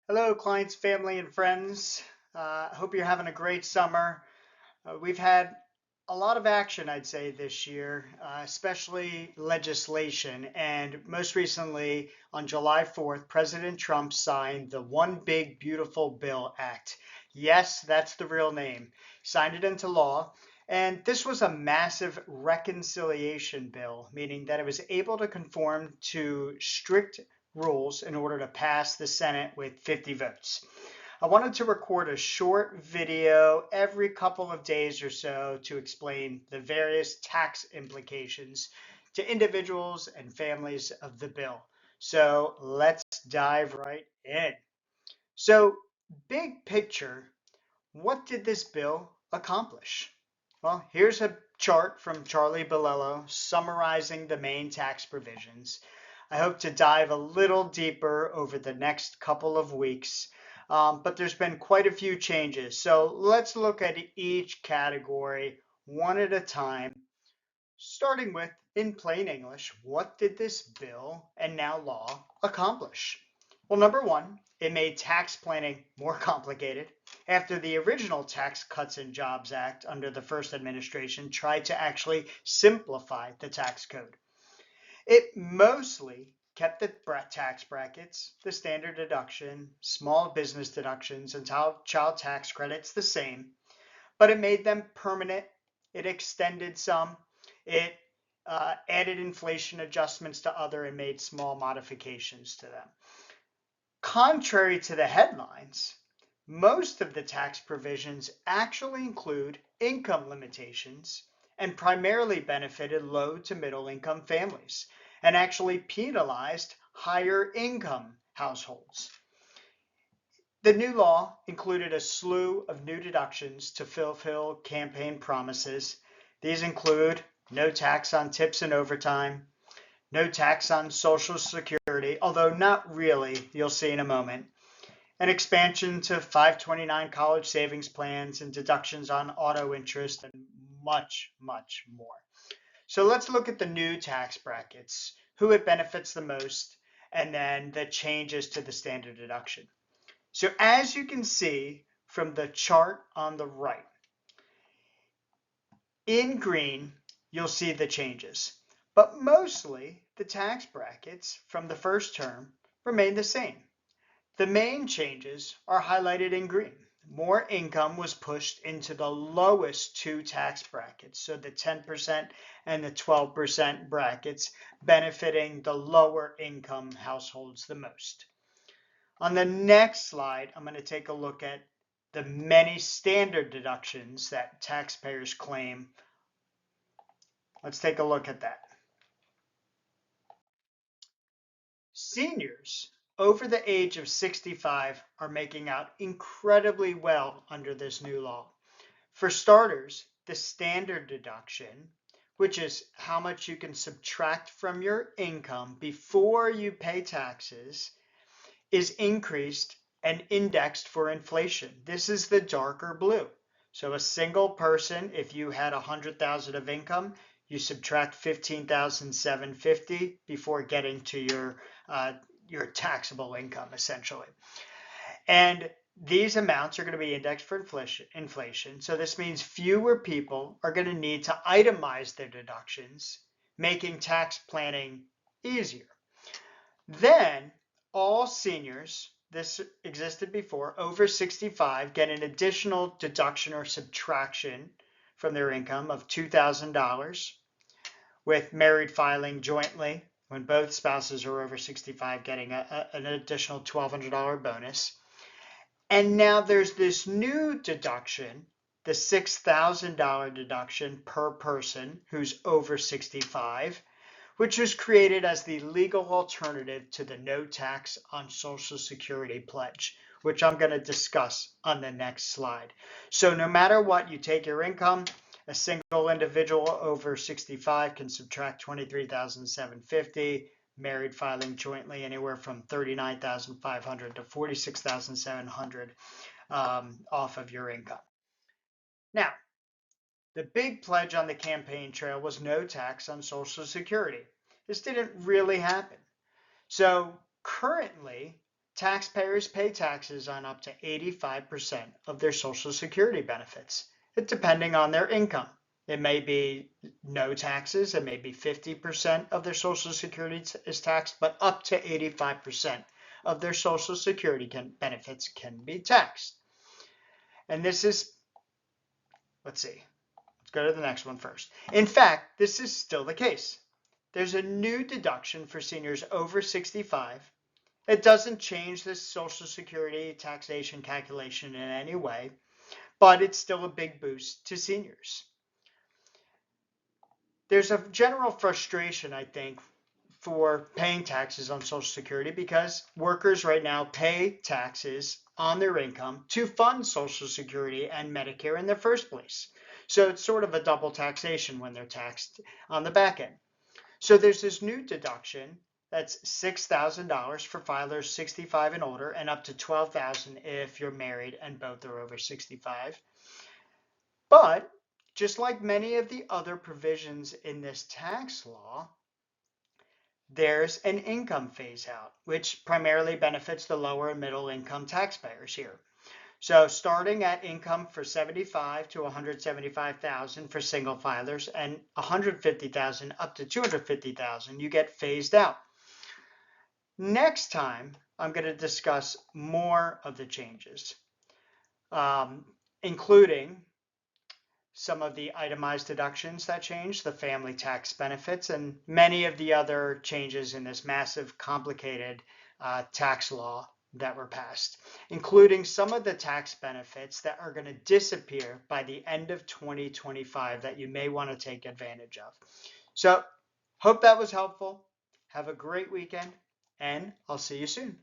Hello, clients, family, and friends. Hope you're having a great summer. We've had a lot of action, I'd say, this year, especially legislation. And most recently, on July 4th, President Trump signed the One Big Beautiful Bill Act. Yes, that's the real name. Signed it into law. And this was a massive reconciliation bill, meaning that it was able to conform to strict rules in order to pass the Senate with 50 votes. I wanted to record a short video every couple of days or so to explain the various tax implications to individuals and families of the bill. So let's dive right in. So, big picture, what did this bill accomplish? Well, here's a chart from Charlie Bilello summarizing the main tax provisions. I hope to dive a little deeper over the next couple of weeks, but there's been quite a few changes. So let's look at each category one at a time, starting with, in plain English, what did this bill and now law accomplish? Well, number one, it made tax planning more complicated after the original Tax Cuts and Jobs Act under the first administration tried to actually simplify the tax code. It mostly kept the tax brackets, the standard deduction, small business deductions, and child tax credits the same, but it made them permanent. It extended some. It added inflation adjustments to other and made small modifications to them. Contrary to the headlines, most of the tax provisions actually include income limitations and primarily benefited low to middle income families and actually penalized higher income households. The new law included a slew of new deductions to fulfill campaign promises. These include no tax on tips and overtime, no tax on Social Security, although not really, you'll see in a moment, an expansion to 529 college savings plans and deductions on auto interest, and much, much more. So let's look at the new tax brackets, who it benefits the most, and then the changes to the standard deduction. So as you can see from the chart on the right, in green, you'll see the changes, but mostly the tax brackets from the first term remain the same. The main changes are highlighted in green. More income was pushed into the lowest two tax brackets, so the 10% and the 12% brackets, benefiting the lower income households the most. On the next slide, I'm going to take a look at the many standard deductions that taxpayers claim. Let's take a look at that. Seniors over the age of 65 are making out incredibly well under this new law. For starters, the standard deduction, which is how much you can subtract from your income before you pay taxes, is increased and indexed for inflation. This is the darker blue. So a single person, if you had 100,000 of income, you subtract 15,750 before getting to your taxable income, essentially. And these amounts are going to be indexed for inflation. So this means fewer people are going to need to itemize their deductions, making tax planning easier. Then all seniors, this existed before, over 65 get an additional deduction or subtraction from their income of $2,000, with married filing jointly when both spouses are over 65 getting an additional $1,200 bonus. And now there's this new deduction, the $6,000 deduction per person who's over 65, which was created as the legal alternative to the no tax on Social Security pledge, which I'm going to discuss on the next slide. So no matter what, you take your income, a single individual over 65 can subtract 23,750, married filing jointly anywhere from 39,500 to 46,700 off of your income. Now, the big pledge on the campaign trail was no tax on Social Security. This didn't really happen. So currently, taxpayers pay taxes on up to 85% of their Social Security benefits, depending on their income. It may be no taxes, it may be 50% of their Social Security is taxed, but up to 85% of their Social Security benefits can be taxed. And this is, let's see, let's go to the next one first. In fact, this is still the case. There's a new deduction for seniors over 65. It doesn't change the Social Security taxation calculation in any way, but it's still a big boost to seniors. There's a general frustration, I think, for paying taxes on Social Security because workers right now pay taxes on their income to fund Social Security and Medicare in the first place. So it's sort of a double taxation when they're taxed on the back end. So there's this new deduction that's $6,000 for filers 65 and older, and up to $12,000 if you're married and both are over 65. But just like many of the other provisions in this tax law, there's an income phase out, which primarily benefits the lower and middle income taxpayers here. So starting at income for 75 to 175,000 for single filers and 150,000 up to 250,000, you get phased out. Next time, I'm going to discuss more of the changes, including some of the itemized deductions that change, the family tax benefits, and many of the other changes in this massive, complicated tax law that were passed, including some of the tax benefits that are going to disappear by the end of 2025 that you may want to take advantage of. So, hope that was helpful. Have a great weekend, and I'll see you soon.